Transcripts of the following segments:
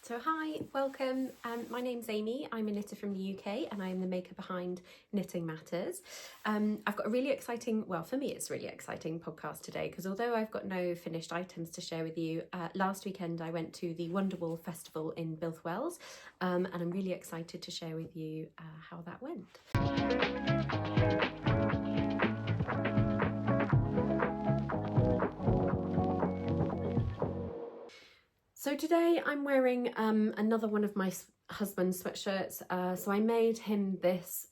So hi, welcome. My name's Amy. I'm a knitter from the UK and I'm the maker behind Knitting Matters. I've got a really exciting, well for me it's really exciting podcast today because although I've got no finished items to share with you, last weekend I went to the Wonderwool Festival in Wales and I'm really excited to share with you how that went. So today I'm wearing another one of my husband's sweatshirts. So I made him this.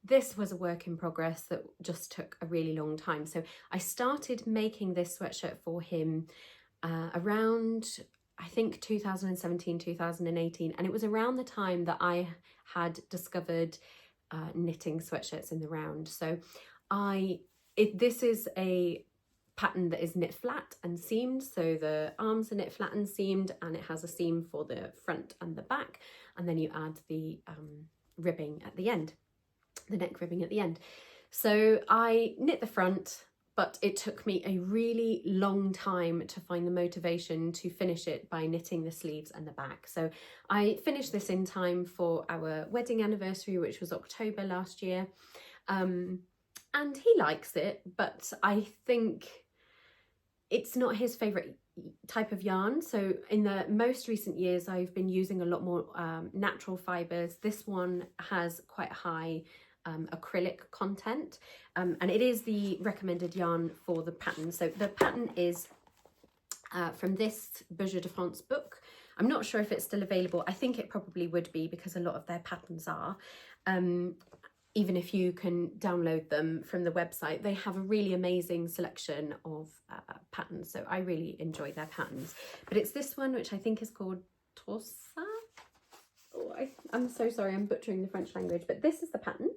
This was a work in progress that just took a really long time. So I started making this sweatshirt for him around, I think 2017, 2018. And it was around the time that I had discovered knitting sweatshirts in the round. So this is a pattern that is knit flat and seamed, so the arms are knit flat and seamed, and it has a seam for the front and the back, and then you add the ribbing at the end, the neck ribbing at the end. So I knit the front, but it took me a really long time to find the motivation to finish it by knitting the sleeves and the back. So I finished this in time for our wedding anniversary, which was October last year. And he likes it, but I think it's not his favourite type of yarn. So in the most recent years, I've been using a lot more natural fibres. This one has quite high acrylic content, and it is the recommended yarn for the pattern. So the pattern is from this Beurre de France book. I'm not sure if it's still available. I think it probably would be because a lot of their patterns are. Even if you can download them from the website, they have a really amazing selection of patterns. So I really enjoy their patterns. But it's this one, which I think is called Torsa. Oh, I'm so sorry, I'm butchering the French language, but this is the pattern.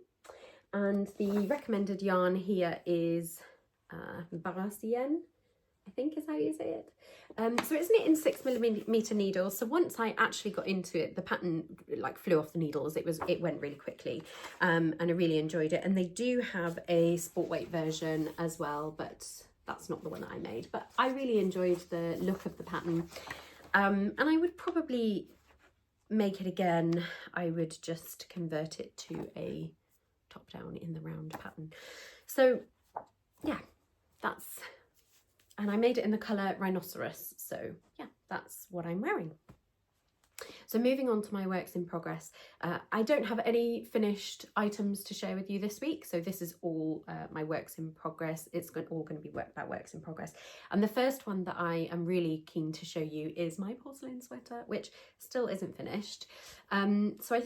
And the recommended yarn here is Barasienne, I think is how you say it. So it's knit in 6mm needles. So once I actually got into it, the pattern like flew off the needles. It went really quickly, and I really enjoyed it. And they do have a sport weight version as well, but that's not the one that I made. But I really enjoyed the look of the pattern, and I would probably make it again. I would just convert it to a top down in the round pattern. So yeah, that's. And I made it in the colour Rhinoceros, so yeah, that's what I'm wearing. So moving on to my works in progress, I don't have any finished items to share with you this week, so this is all my works in progress. It's all going to be about works in progress. And the first one that I am really keen to show you is my porcelain sweater, which still isn't finished. So I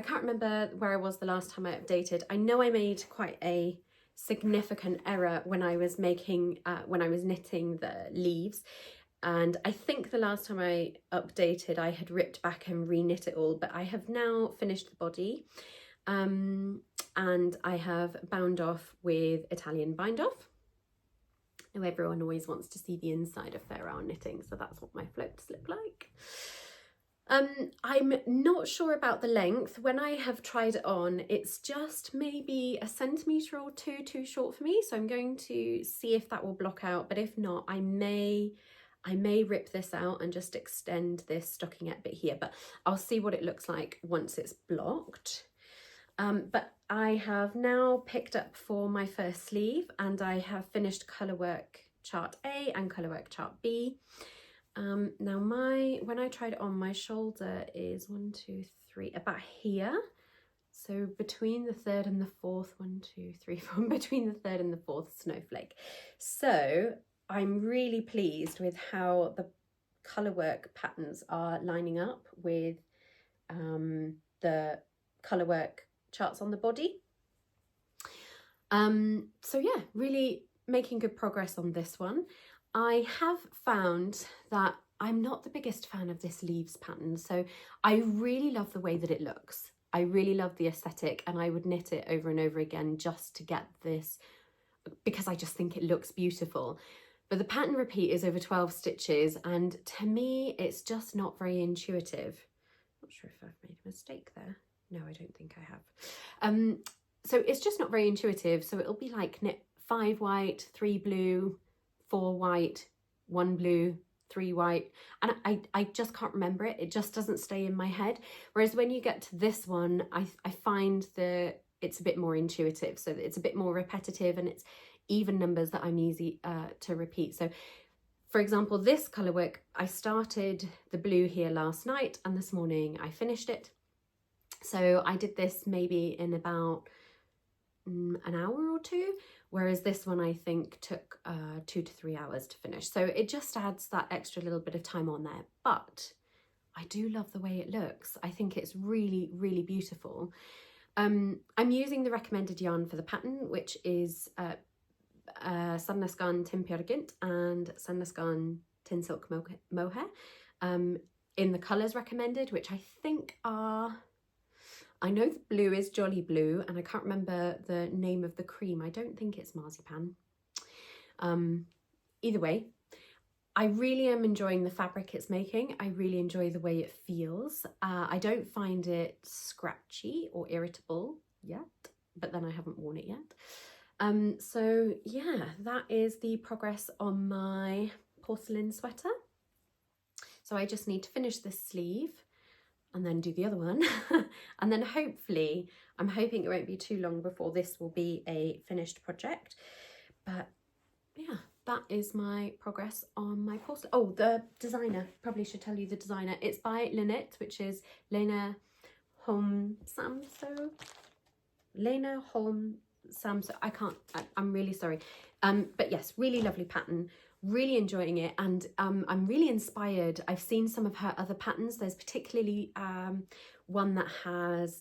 can't remember where I was the last time I updated. I know I made quite a significant error when I was knitting the leaves, and I think the last time I updated I had ripped back and re-knit it all, but I have now finished the body, and I have bound off with Italian bind off. Now everyone always wants to see the inside of their knitting, so that's what my floats look like. I'm not sure about the length. When I have tried it on, it's just maybe a centimetre or two too short for me, so I'm going to see if that will block out, but if not, I may rip this out and just extend this stockingette bit here, but I'll see what it looks like once it's blocked. But I have now picked up for my first sleeve, and I have finished colourwork chart A and colourwork chart B. Now when I tried it on, my shoulder is 1, 2, 3, about here. So between the third and the fourth, 1, 2, 3, 4, between the third and the fourth snowflake. So I'm really pleased with how the colourwork patterns are lining up with the colourwork charts on the body. So yeah, really making good progress on this one. I have found that I'm not the biggest fan of this leaves pattern, so I really love the way that it looks. I really love the aesthetic, and I would knit it over and over again just to get this, because I just think it looks beautiful. But the pattern repeat is over 12 stitches, and to me it's just not very intuitive. Not sure if I've made a mistake there. No, I don't think I have. So it's just not very intuitive, so it'll be like knit 5 white, 3 blue, 4 white, 1 blue, 3 white, and I just can't remember it. It just doesn't stay in my head. Whereas when you get to this one, I find that it's a bit more intuitive, so it's a bit more repetitive, and it's even numbers that I'm easy to repeat. So for example, this colour work, I started the blue here last night, and this morning I finished it. So I did this maybe in about an hour or two, whereas this one I think took 2 to 3 hours to finish. So it just adds that extra little bit of time on there. But I do love the way it looks. I think it's really, really beautiful. I'm using the recommended yarn for the pattern, which is Sandnesgarn Tin Peer Gynt and Sandnesgarn Tin Silk Mohair in the colours recommended, which I think are, I know the blue is Jolly Blue, and I can't remember the name of the cream. I don't think it's Marzipan. Either way, I really am enjoying the fabric it's making. I really enjoy the way it feels. I don't find it scratchy or irritable yet, but then I haven't worn it yet. So yeah, that is the progress on my porcelain sweater. So I just need to finish this sleeve and then do the other one. And then hopefully, I'm hoping it won't be too long before this will be a finished project. But yeah, that is my progress on my porcelain. Oh, the designer, probably should tell you the designer. It's by Lynette, which is Lena Holm Samso. Lena Holm Samso. I'm really sorry. But yes, really lovely pattern. Really enjoying it, and I'm really inspired. I've seen some of her other patterns. There's particularly one that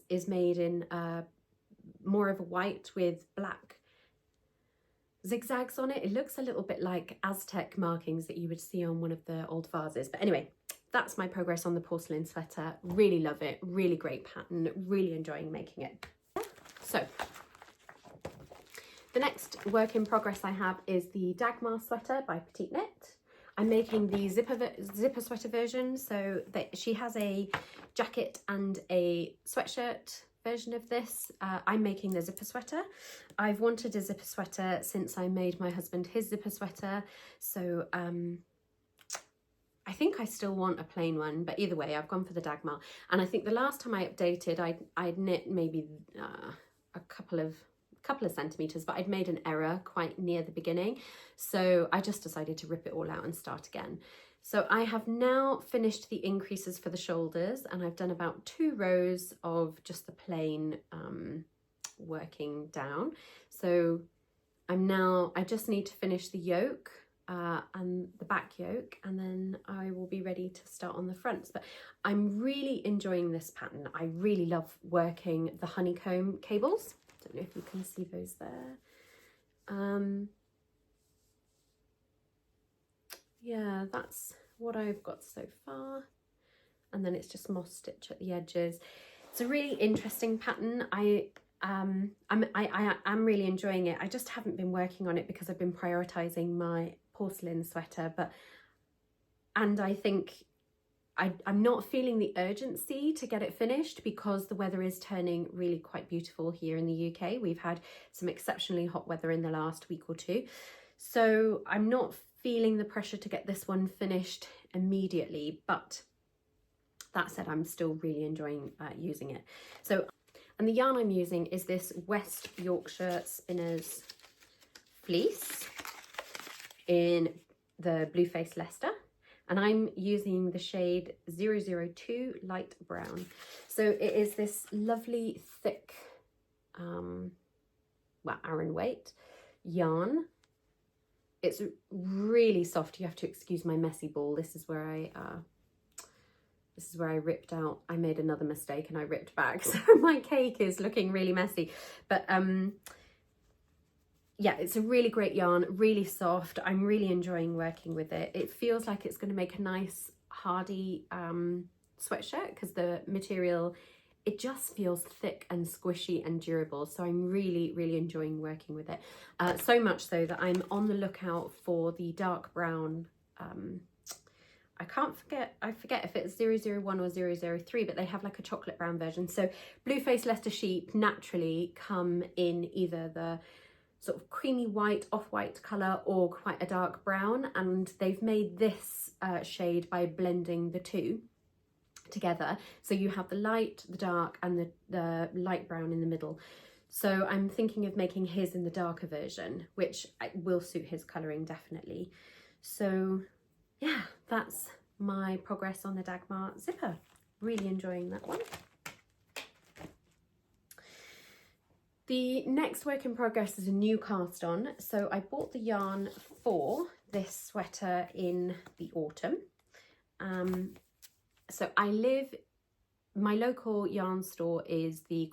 is made in more of a white with black zigzags on it. It looks a little bit like Aztec markings that you would see on one of the old vases. But anyway, that's my progress on the porcelain sweater. Really love it. Really great pattern. Really enjoying making it. So the next work in progress I have is the Dagmar sweater by Petite Knit. I'm making the zipper sweater version, so that she has a jacket and a sweatshirt version of this. I'm making the zipper sweater. I've wanted a zipper sweater since I made my husband his zipper sweater, so I think I still want a plain one, but either way, I've gone for the Dagmar. And I think the last time I updated, I'd knit maybe a couple of centimeters, but I'd made an error quite near the beginning, so I just decided to rip it all out and start again. So I have now finished the increases for the shoulders, and I've done about 2 rows of just the plain working down. So I just need to finish the yoke and the back yoke, and then I will be ready to start on the fronts. But I'm really enjoying this pattern. I really love working the honeycomb cables. Don't know if you can see those there. Yeah, that's what I've got so far, and then it's just moss stitch at the edges. It's a really interesting pattern. I am really enjoying it. I just haven't been working on it because I've been prioritizing my porcelain sweater, and I think I'm not feeling the urgency to get it finished because the weather is turning really quite beautiful here in the UK. We've had some exceptionally hot weather in the last week or two. So I'm not feeling the pressure to get this one finished immediately, but that said, I'm still really enjoying using it. So, and the yarn I'm using is this West Yorkshire Spinners fleece in the Blueface Leicester. And I'm using the shade 002 Light Brown. So it is this lovely thick, Aran weight yarn. It's really soft. You have to excuse my messy ball. This is where I ripped out. I made another mistake and I ripped back. So my cake is looking really messy. But yeah, it's a really great yarn, really soft. I'm really enjoying working with it. It feels like it's going to make a nice hardy sweatshirt because the material, it just feels thick and squishy and durable. So I'm really, really enjoying working with it. So much so that I'm on the lookout for the dark brown. I forget if it's 001 or 003, but they have like a chocolate brown version. So Blueface Leicester sheep naturally come in either the sort of creamy white, off-white colour, or quite a dark brown, and they've made this shade by blending the two together. So you have the light, the dark, and the light brown in the middle. So I'm thinking of making his in the darker version, which will suit his colouring definitely. So yeah, that's my progress on the Dagmar zipper. Really enjoying that one. The next work in progress is a new cast on. So I bought the yarn for this sweater in the autumn. So my local yarn store is the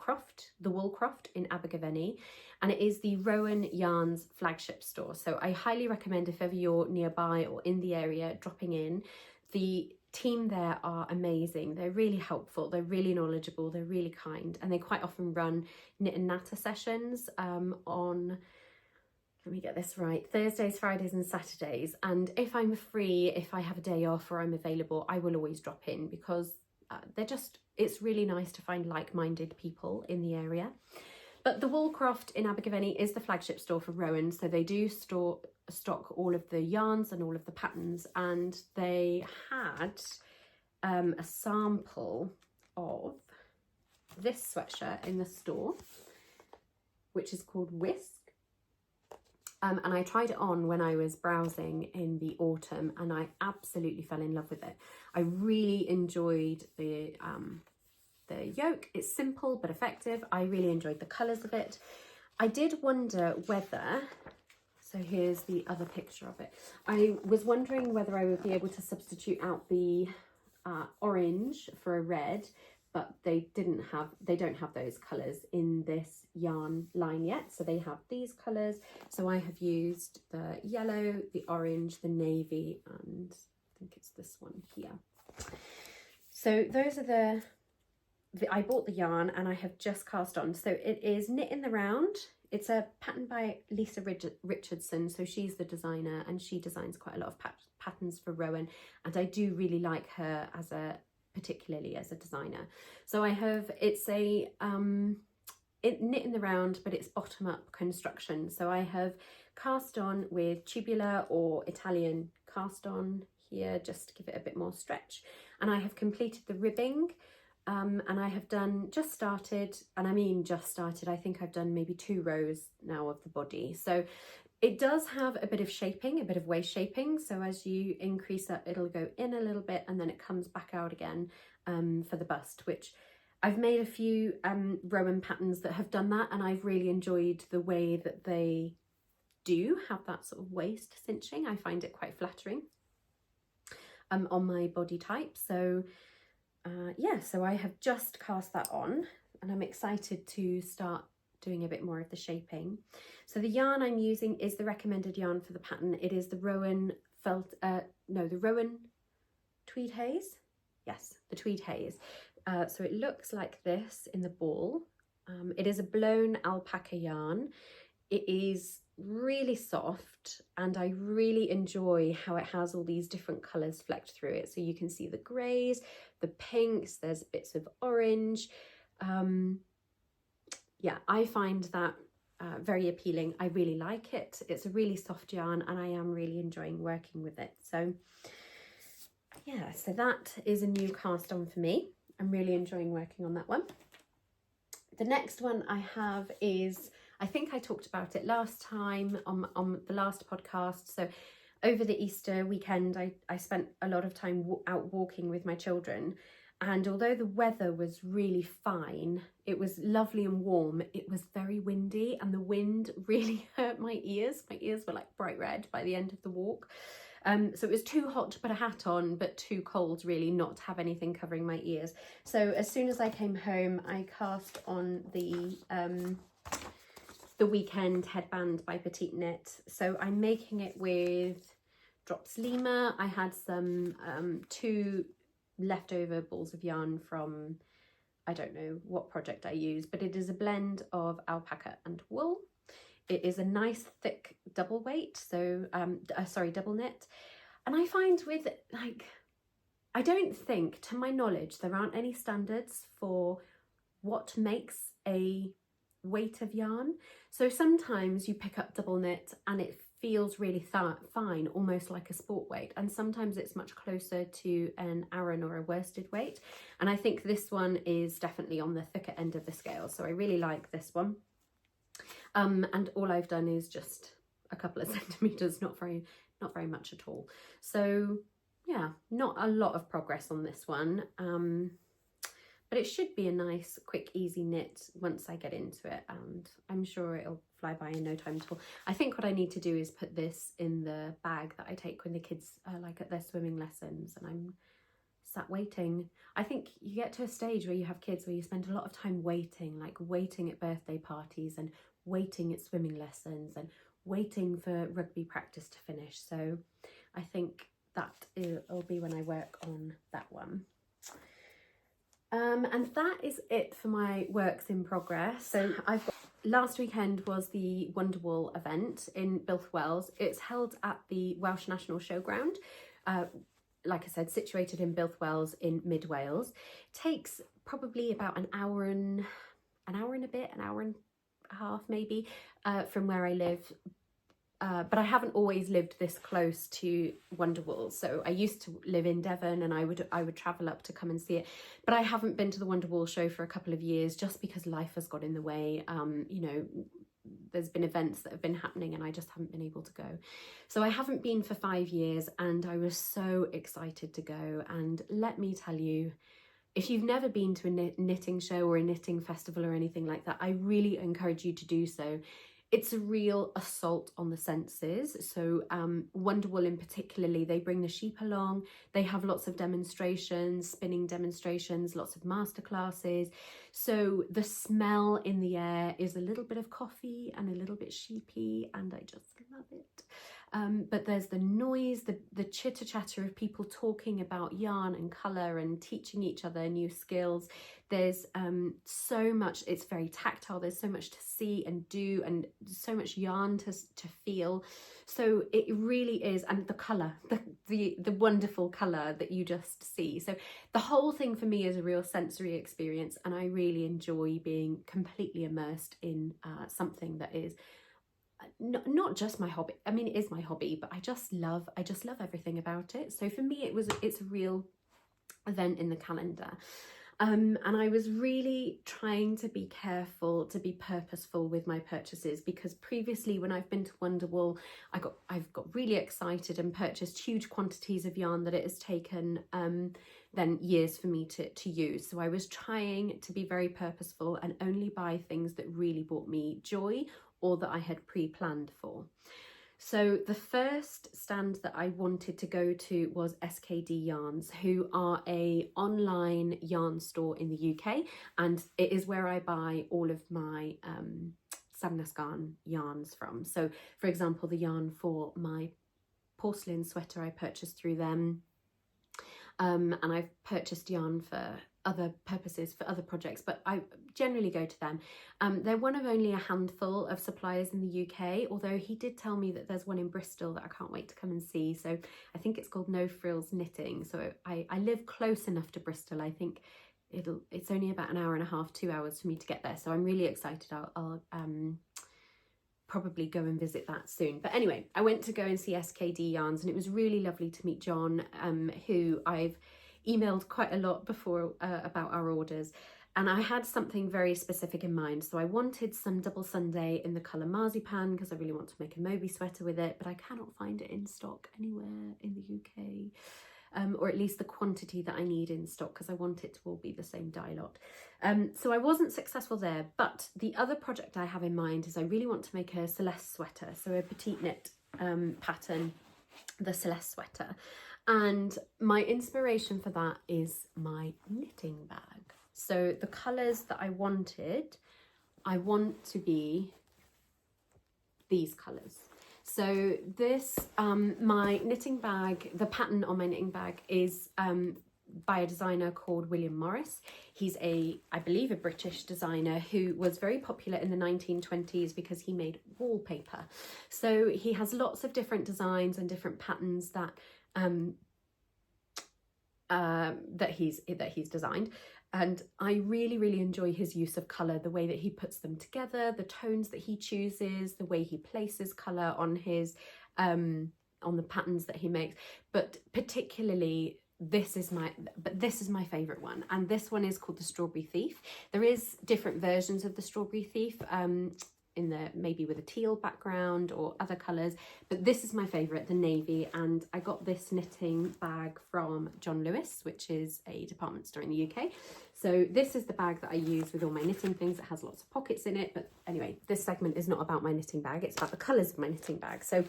Wool Croft in Abergavenny, and it is the Rowan Yarns flagship store. So I highly recommend, if ever you're nearby or in the area, dropping in. The team there are amazing. They're really helpful, they're really knowledgeable, they're really kind, and they quite often run knit and natter sessions on, let me get this right, Thursdays, Fridays and Saturdays. And if I'm free, if I have a day off or I'm available, I will always drop in, because it's really nice to find like-minded people in the area. But the Wool Croft in Abergavenny is the flagship store for Rowan, so they do stock all of the yarns and all of the patterns, and they had a sample of this sweatshirt in the store, which is called Whisk. And I tried it on when I was browsing in the autumn, and I absolutely fell in love with it. I really enjoyed the yoke. It's simple but effective. I really enjoyed the colours of it. I did wonder whether, so here's the other picture of it. I was wondering whether I would be able to substitute out the orange for a red, but they don't have those colours in this yarn line yet. So they have these colours. So I have used the yellow, the orange, the navy, and I think it's this one here. So those are I bought the yarn and I have just cast on. So it is Knit in the Round. It's a pattern by Lisa Richardson. So she's the designer, and she designs quite a lot of patterns for Rowan. And I do really like her particularly as a designer. So it's a Knit in the Round, but it's bottom up construction. So I have cast on with tubular or Italian cast on here, just to give it a bit more stretch. And I have completed the ribbing. And I have just started, and I mean just started, I think I've done maybe 2 rows now of the body. So it does have a bit of shaping, a bit of waist shaping. So as you increase that, it'll go in a little bit and then it comes back out again for the bust, which I've made a few Rowan patterns that have done that, and I've really enjoyed the way that they do have that sort of waist cinching. I find it quite flattering on my body type. So yeah, so I have just cast that on, and I'm excited to start doing a bit more of the shaping. So the yarn I'm using is the recommended yarn for the pattern. It is the Rowan the Rowan Tweed Haze. Yes, the Tweed Haze. So it looks like this in the ball. It is a blown alpaca yarn. It is really soft, and I really enjoy how it has all these different colours flecked through it. So you can see the greys, the pinks, there's bits of orange. Yeah, I find that very appealing. I really like it. It's a really soft yarn, and I am really enjoying working with it. So yeah, so that is a new cast on for me. I'm really enjoying working on that one. The next one I have is, I think I talked about it last time on the last podcast. So over the Easter weekend, I spent a lot of time out walking with my children. And although the weather was really fine, it was lovely and warm, it was very windy, and the wind really hurt my ears. My ears were like bright red by the end of the walk. So it was too hot to put a hat on, but too cold really not to have anything covering my ears. So as soon as I came home, I cast on the weekend headband by Petite Knit. So I'm making it with Drops Lima. I had some 2 leftover balls of yarn from, I don't know what project I used, but it is a blend of alpaca and wool. It is a nice thick double weight, so double knit. And I find with, like, I don't think, to my knowledge, there aren't any standards for what makes a weight of yarn. So sometimes you pick up double knit and it feels really fine, almost like a sport weight, and sometimes it's much closer to an Aran or a worsted weight, and I think this one is definitely on the thicker end of the scale, so I really like this one. And all I've done is just a couple of centimeters, not very much at all. So yeah, not a lot of progress on this one, but it should be a nice, quick, easy knit once I get into it, and I'm sure it'll fly by in no time at all. I think what I need to do is put this in the bag that I take when the kids are like at their swimming lessons and I'm sat waiting. I think you get to a stage where you have kids where you spend a lot of time waiting, like waiting at birthday parties and waiting at swimming lessons and waiting for rugby practice to finish. So I think that will be when I work on that one. And that is it for my works in progress. So I've got, last weekend was the Wonderwool event in Builth Wales. It's held at the Welsh National Showground, like I said, situated in Builth Wales in mid Wales. Takes probably about an hour and a half maybe from where I live. But I haven't always lived this close to Wonderwool. So I used to live in Devon and I would travel up to come and see it. But I haven't been to the Wonderwool show for a couple of years just because life has got in the way. You know, there's been events that have been happening and I just haven't been able to go. So I haven't been for 5 years and I was so excited to go. And let me tell you, if you've never been to a knitting show or a knitting festival or anything like that, I really encourage you to do so. It's a real assault on the senses. So Wonderwool in particularly, they bring the sheep along. They have lots of demonstrations, spinning demonstrations, lots of masterclasses. So the smell in the air is a little bit of coffee and a little bit sheepy, and I just love it. But there's the noise, the chitter chatter of people talking about yarn and colour and teaching each other new skills. There's so much, it's very tactile, there's so much to see and do and so much yarn to feel. So it really is, and the colour, the wonderful colour that you just see. So the whole thing for me is a real sensory experience, and I really enjoy being completely immersed in something that is not just my hobby. I mean, it is my hobby, but I just love everything about it. So for me, it's a real event in the calendar. And I was really trying to be careful, to be purposeful with my purchases, because previously when I've been to Wonderwool, I've got really excited and purchased huge quantities of yarn that it has taken then years for me to use. So I was trying to be very purposeful and only buy things that really brought me joy or that I had pre-planned for. So the first stand that I wanted to go to was SKD Yarns, who are an online yarn store in the UK, and it is where I buy all of my Samnasgarn yarns from. So for example, the yarn for my porcelain sweater I purchased through them, and I've purchased yarn for other purposes, for other projects, but I generally go to them. They're one of only a handful of suppliers in the UK, although he did tell me that there's one in Bristol that I can't wait to come and see. So I think it's called No Frills Knitting. So I live close enough to Bristol. I think it's only about an hour and a half, 2 hours for me to get there. So I'm really excited. I'll probably go and visit that soon. But anyway, I went to go and see SKD Yarns, and it was really lovely to meet John, who I've emailed quite a lot before about our orders, and I had something very specific in mind. So I wanted some double Sunday in the colour Marzipan because I really want to make a Moby sweater with it, but I cannot find it in stock anywhere in the UK, or at least the quantity that I need in stock, because I want it to all be the same dye lot. So I wasn't successful there, but the other project I have in mind is I really want to make a Celeste sweater, so a Petite Knit pattern, the Celeste sweater. And my inspiration for that is my knitting bag. So the colours that I want to be these colours. So this, my knitting bag, the pattern on my knitting bag is by a designer called William Morris. He's I believe a British designer who was very popular in the 1920s because he made wallpaper. So he has lots of different designs and different patterns that that he's designed. And I really enjoy his use of colour, the way that he puts them together, the tones that he chooses, the way he places colour on his on the patterns that he makes. But particularly this is my favourite one, and this one is called the Strawberry Thief. There is different versions of the Strawberry Thief, in the maybe with a teal background or other colours, but this is my favourite, the navy. And I got this knitting bag from John Lewis, which is a department store in the UK. So this is the bag that I use with all my knitting things. It has lots of pockets in it, but anyway, this segment is not about my knitting bag, it's about the colours of my knitting bag. So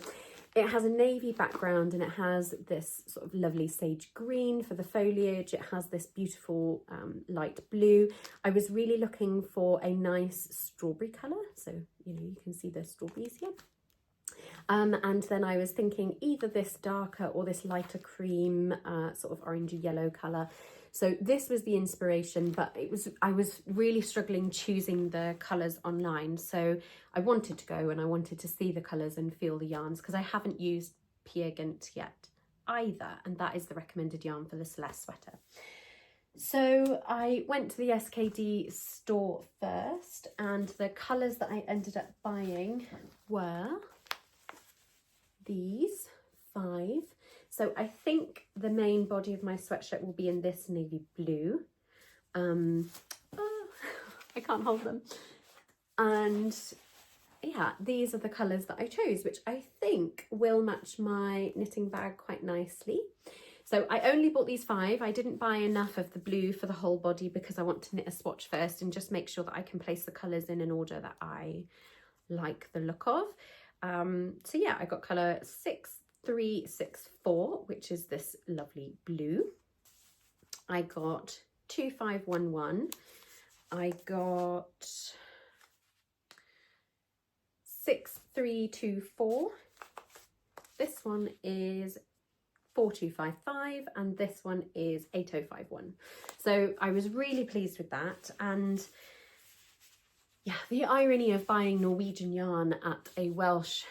it has a navy background and it has this sort of lovely sage green for the foliage. It has this beautiful light blue. I was really looking for a nice strawberry colour. So, you know, you can see the strawberries here. And then I was thinking either this darker or this lighter cream, sort of orangey yellow colour. So this was the inspiration, but I was really struggling choosing the colours online. So I wanted to go and I wanted to see the colours and feel the yarns, because I haven't used Petite Knit yet either. And that is the recommended yarn for the Celeste sweater. So I went to the SKD store first, and the colours that I ended up buying were these 5. So I think the main body of my sweatshirt will be in this navy blue. I can't hold them. And yeah, these are the colours that I chose, which I think will match my knitting bag quite nicely. So I only bought these 5. I didn't buy enough of the blue for the whole body because I want to knit a swatch first and just make sure that I can place the colours in an order that I like the look of. So yeah, I got colour 6364, which is this lovely blue. I got 2511. I got 6324. This one is 4255, and this one is 8051. So I was really pleased with that. And yeah, the irony of buying Norwegian yarn at a Welsh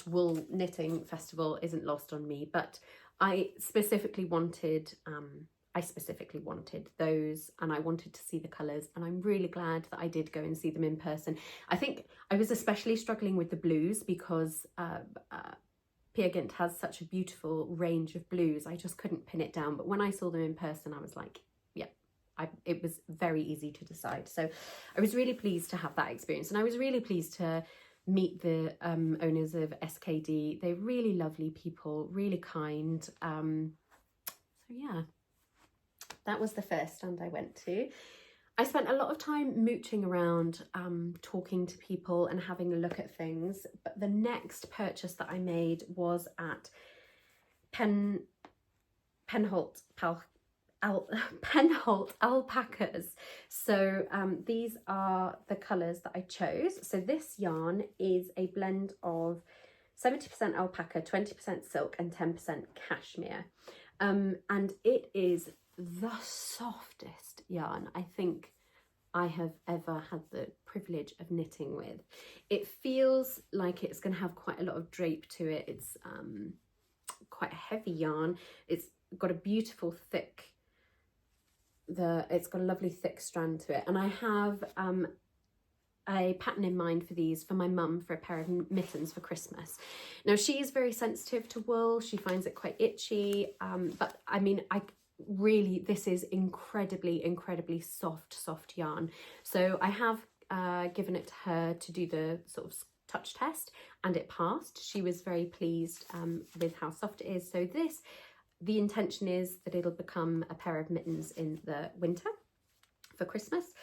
wool knitting festival isn't lost on me, but I specifically wanted those, and I wanted to see the colours, and I'm really glad that I did go and see them in person. I think I was especially struggling with the blues because Petite Knit has such a beautiful range of blues. I just couldn't pin it down, but when I saw them in person, I was like, yeah, it was very easy to decide. So I was really pleased to have that experience, and I was really pleased to meet the owners of SKD. They're really lovely people, really kind. So yeah, that was the first stand I went to. I spent a lot of time mooching around, talking to people and having a look at things, but the next purchase that I made was at Penholt Alpacas. So these are the colours that I chose. So this yarn is a blend of 70% alpaca, 20% silk and 10% cashmere. And it is the softest yarn I think I have ever had the privilege of knitting with. It feels like it's going to have quite a lot of drape to it. It's quite a heavy yarn. It's got a beautiful thick, it's got a lovely thick strand to it. And I have a pattern in mind for these for my mum for a pair of mittens for Christmas. Now she is very sensitive to wool. She finds it quite itchy, but I mean, this is incredibly soft yarn. So I have given it to her to do the sort of touch test, and it passed. She was very pleased with how soft it is. So the intention is that it'll become a pair of mittens in the winter for Christmas.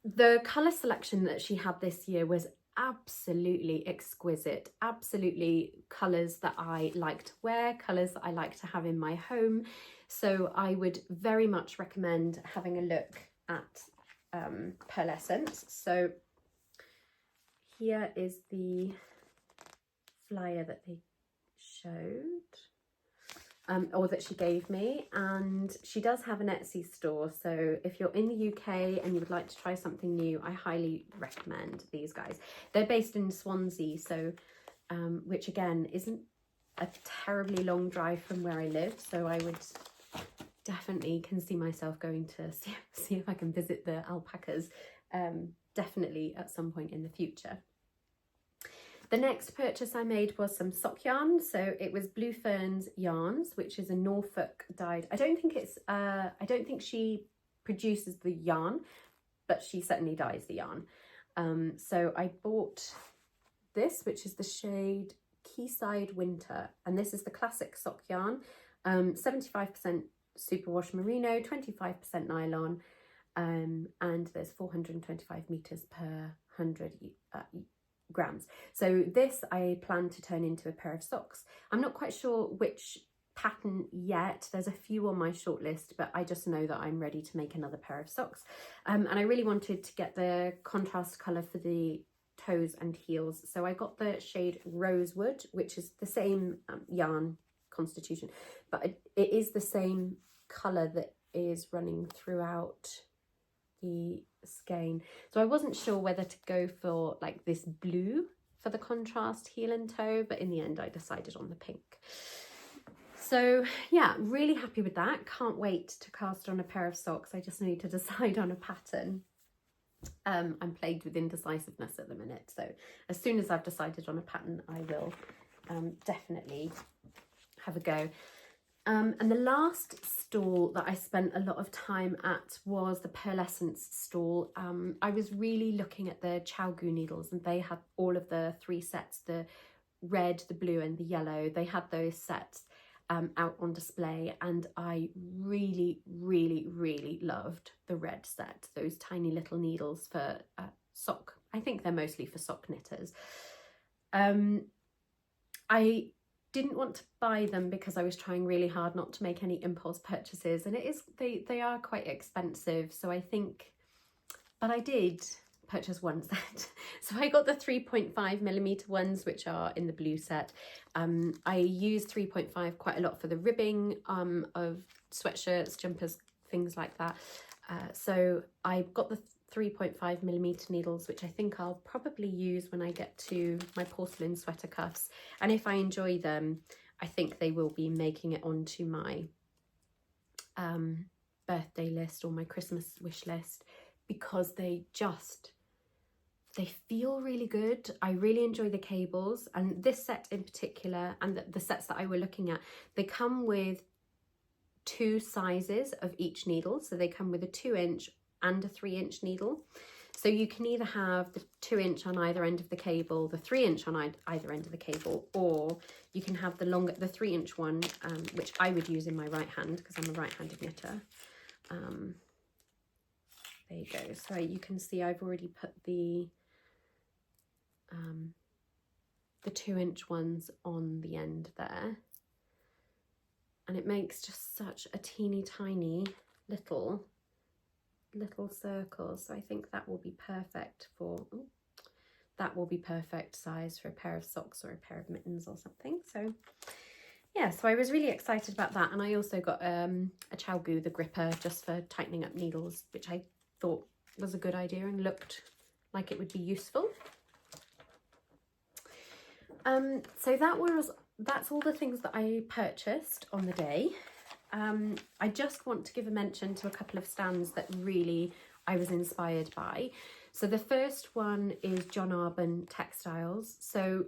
The colour selection that she had this year was absolutely exquisite, absolutely colours that I like to wear, colours that I like to have in my home. So I would very much recommend having a look at Pearlescent. So here is the flyer that they showed, or that she gave me, and she does have an Etsy store. So if you're in the UK and you would like to try something new, I highly recommend these guys. They're based in Swansea, so which again isn't a terribly long drive from where I live, so I would definitely can see myself going to see if I can visit the alpacas, definitely at some point in the future. The next purchase I made was some sock yarn. So it was Blue Ferns Yarns, which is a Norfolk dyed. I don't think she produces the yarn, but she certainly dyes the yarn. So I bought this, which is the shade Quayside Winter, and this is the classic sock yarn, 75% superwash merino, 25% nylon, and there's 425 meters per 100 grams. So this I plan to turn into a pair of socks. I'm not quite sure which pattern yet. There's a few on my shortlist, but I just know that I'm ready to make another pair of socks. And I really wanted to get the contrast colour for the toes and heels. So I got the shade Rosewood, which is the same yarn constitution, but it is the same colour that is running throughout the skein. So I wasn't sure whether to go for like this blue for the contrast heel and toe, but in the end I decided on the pink. So yeah, really happy with that. Can't wait to cast on a pair of socks. I just need to decide on a pattern. I'm plagued with indecisiveness at the minute, so as soon as I've decided on a pattern I will definitely have a go. And the last stall that I spent a lot of time at was the Pearlescence stall. I was really looking at the Chow-Gu needles, and they had all of the 3 sets, the red, the blue and the yellow. They had those sets out on display, and I really loved the red set, those tiny little needles for sock. I think they're mostly for sock knitters. I didn't want to buy them because I was trying really hard not to make any impulse purchases, and they are quite expensive, so I think, but I did purchase one set. So I got the 3.5mm ones, which are in the blue set. I use 3.5 quite a lot for the ribbing of sweatshirts, jumpers, things like that. So I got the 3.5mm needles, which I think I'll probably use when I get to my porcelain sweater cuffs, and if I enjoy them I think they will be making it onto my birthday list or my Christmas wish list, because they feel really good. I really enjoy the cables, and this set in particular, and the sets that I were looking at, they come with 2 sizes of each needle. So they come with a 2-inch and a 3-inch needle. So you can either have the 2-inch on either end of the cable, the 3-inch on either end of the cable, or you can have the 3-inch one, which I would use in my right hand because I'm a right-handed knitter. There you go. So you can see I've already put the 2-inch ones on the end there, and it makes just such a teeny tiny little circles. So I think that will be perfect for that will be perfect size for a pair of socks or a pair of mittens or something. So yeah, so I was really excited about that, and I also got a Chow-Gu, the gripper, just for tightening up needles, which I thought was a good idea and looked like it would be useful. So that's all the things that I purchased on the day. I just want to give a mention to a couple of stands that really I was inspired by. So the first one is John Arbon Textiles. So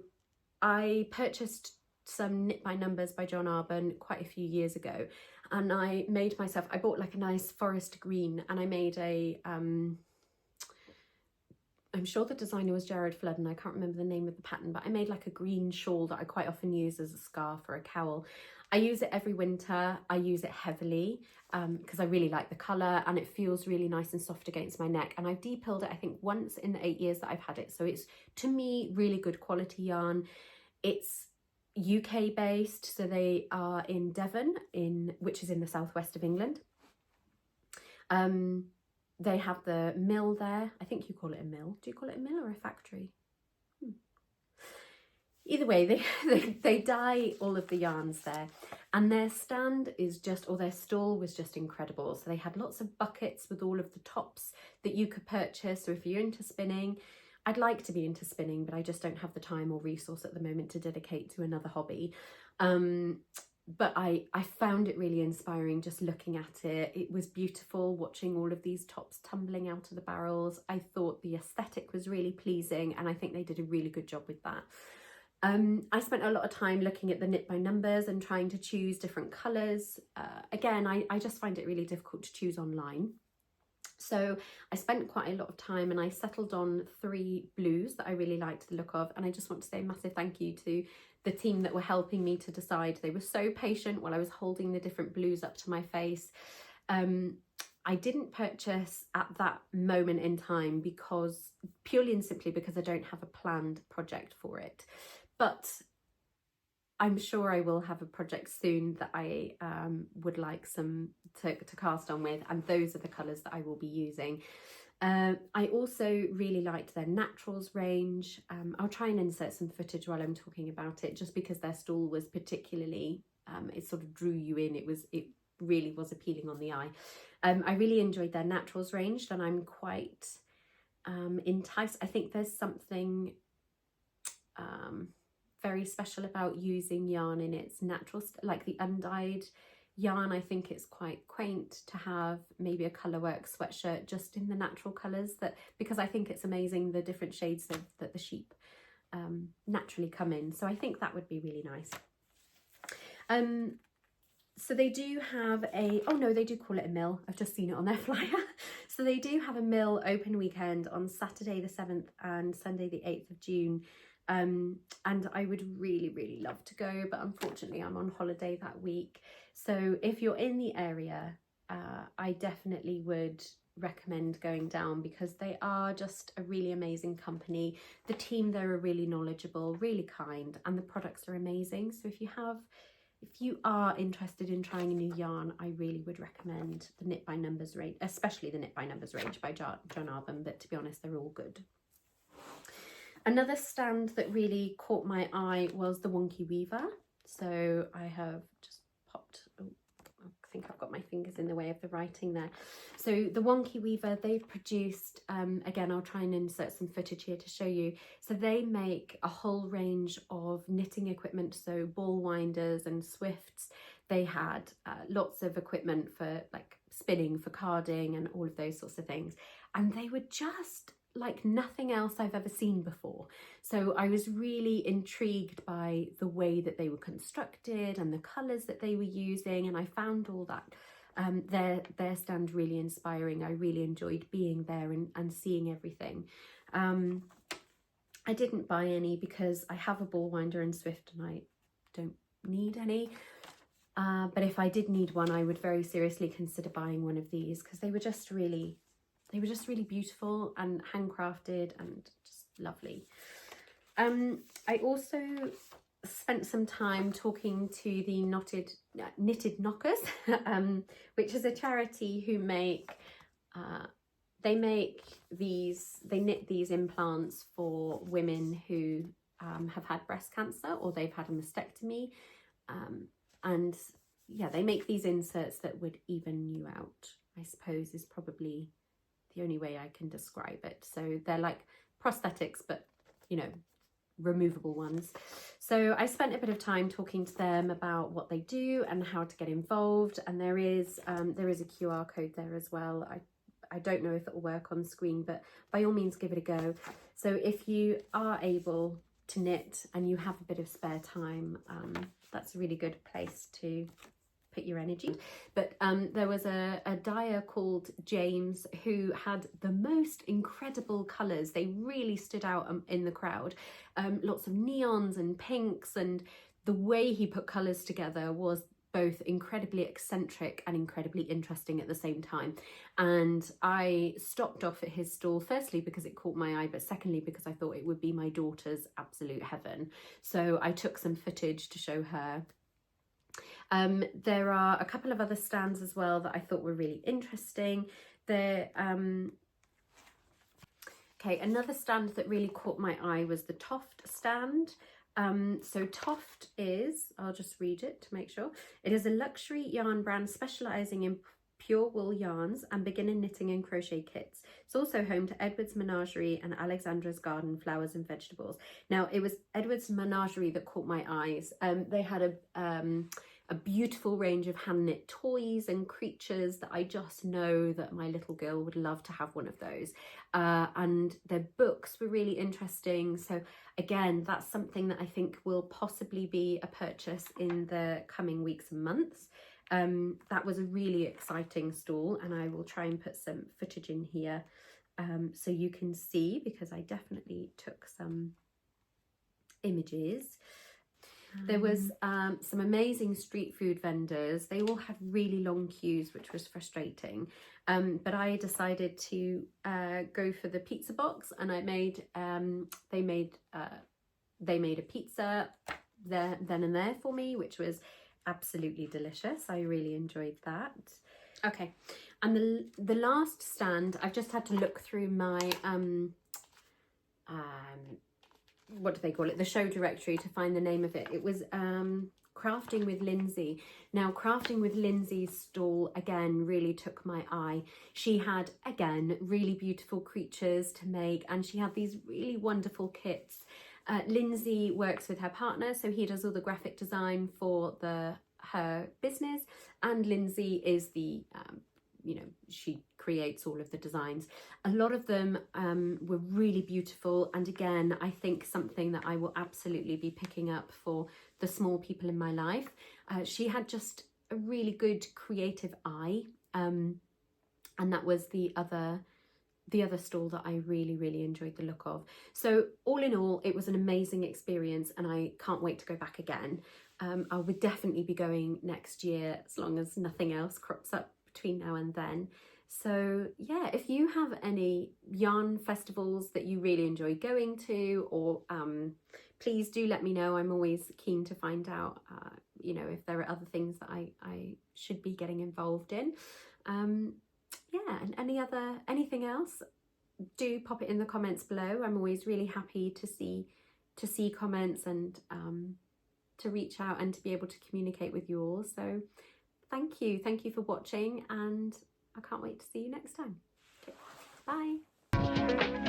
I purchased some Knit by Numbers by John Arbon quite a few years ago, and I bought like a nice forest green, and I made a I'm sure the designer was Jared Flood, and I can't remember the name of the pattern, but I made like a green shawl that I quite often use as a scarf or a cowl. I use it every winter. I use it heavily because I really like the colour, and it feels really nice and soft against my neck. And I've depilled it, I think, once in the 8 years that I've had it. So it's, to me, really good quality yarn. It's UK based, so they are in Devon, which is in the southwest of England. They have the mill there. I think you call it a mill. Do you call it a mill or a factory? Either way, they dye all of the yarns there, and their stand is just, or their stall was just incredible. So they had lots of buckets with all of the tops that you could purchase. So if you're into spinning, I'd like to be into spinning, but I just don't have the time or resource at the moment to dedicate to another hobby. But I found it really inspiring just looking at it. It was beautiful watching all of these tops tumbling out of the barrels. I thought the aesthetic was really pleasing, and I think they did a really good job with that. I spent a lot of time looking at the knit by numbers and trying to choose different colours. Again, I just find it really difficult to choose online. So I spent quite a lot of time and I settled on 3 blues that I really liked the look of. And I just want to say a massive thank you to the team that were helping me to decide. They were so patient while I was holding the different blues up to my face. I didn't purchase at that moment in time because purely and simply because I don't have a planned project for it. But I'm sure I will have a project soon that I would like some to cast on with, and those are the colours that I will be using. I also really liked their naturals range. I'll try and insert some footage while I'm talking about it, just because their stall was particularly, it sort of drew you in. It really was appealing on the eye. I really enjoyed their naturals range, and I'm quite enticed. I think there's something very special about using yarn in its natural, like the undyed yarn. I think it's quite quaint to have maybe a colourwork sweatshirt just in the natural colours, that because I think it's amazing the different shades that the sheep naturally come in. So I think that would be really nice. So they do have a, oh no, they do call it a mill. I've just seen it on their flyer. So they do have a mill open weekend on Saturday the 7th and Sunday the 8th of June. And I would really love to go, but unfortunately I'm on holiday that week. So if you're in the area, I definitely would recommend going down, because they are just a really amazing company. The team there are really knowledgeable, really kind, and the products are amazing. So if you are interested in trying a new yarn, I really would recommend the Knit by Numbers range, especially the Knit by Numbers range by John Arbon, but to be honest, they're all good. Another stand that really caught my eye was the Wonky Weaver. So I have just popped, oh, I think I've got my fingers in the way of the writing there. So the Wonky Weaver, they've produced, again, I'll try and insert some footage here to show you. So they make a whole range of knitting equipment, so ball winders and swifts. They had lots of equipment for like spinning, for carding and all of those sorts of things. And they were just like nothing else I've ever seen before. So I was really intrigued by the way that they were constructed and the colours that they were using, and I found all that their stand really inspiring. I really enjoyed being there and seeing everything. I didn't buy any because I have a ball winder and swift and I don't need any. But if I did need one, I would very seriously consider buying one of these, because they were just really beautiful and handcrafted and just lovely. I also spent some time talking to the Knitted Knockers, which is a charity who they knit these implants for women who have had breast cancer or they've had a mastectomy, and yeah, they make these inserts that would even you out, I suppose is probably the only way I can describe it. So they're like prosthetics, but you know, removable ones. So I spent a bit of time talking to them about what they do and how to get involved, and there is a QR code there as well. I don't know if it will work on screen, but by all means give it a go. So if you are able to knit and you have a bit of spare time, that's a really good place to put your energy. But there was a dyer called James who had the most incredible colours. They really stood out in the crowd. Lots of neons and pinks, and the way he put colours together was both incredibly eccentric and incredibly interesting at the same time. And I stopped off at his stall, firstly because it caught my eye, but secondly because I thought it would be my daughter's absolute heaven. So I took some footage to show her. There are a couple of other stands as well that I thought were really interesting. Okay, another stand that really caught my eye was the Toft stand. So Toft is, I'll just read it to make sure. It is a luxury yarn brand specialising in pure wool yarns and beginner knitting and crochet kits. It's also home to Edward's Menagerie and Alexandra's Garden Flowers and Vegetables. Now, it was Edward's Menagerie that caught my eyes. They had a beautiful range of hand knit toys and creatures that I just know that my little girl would love to have one of those. And their books were really interesting. So again, that's something that I think will possibly be a purchase in the coming weeks and months. That was a really exciting stall, and I will try and put some footage in here so you can see, because I definitely took some images. There was some amazing street food vendors. They all had really long queues, which was frustrating. But I decided to go for the pizza box, and I made they made a pizza then and there for me, which was absolutely delicious. I really enjoyed that. Okay, and the last stand, I've just had to look through my what do they call it, the show directory, to find the name of it. It was Crafting with Lindsay. Now, Crafting with Lindsay's stall again really took my eye. She had again really beautiful creatures to make, and she had these really wonderful kits. Lindsay works with her partner, so he does all the graphic design for her business, and Lindsay is the she creates all of the designs. A lot of them were really beautiful, and again, I think something that I will absolutely be picking up for the small people in my life. She had just a really good creative eye, and that was the other stall that I really enjoyed the look of. So all in all, it was an amazing experience, and I can't wait to go back again. I would definitely be going next year, as long as nothing else crops up between now and then. So yeah, if you have any yarn festivals that you really enjoy going to, or please do let me know. I'm always keen to find out if there are other things that I should be getting involved in. Yeah, and anything else, do pop it in the comments below. I'm always really happy to see comments and to reach out and to be able to communicate with you all. So thank you for watching, and I can't wait to see you next time. Okay, bye.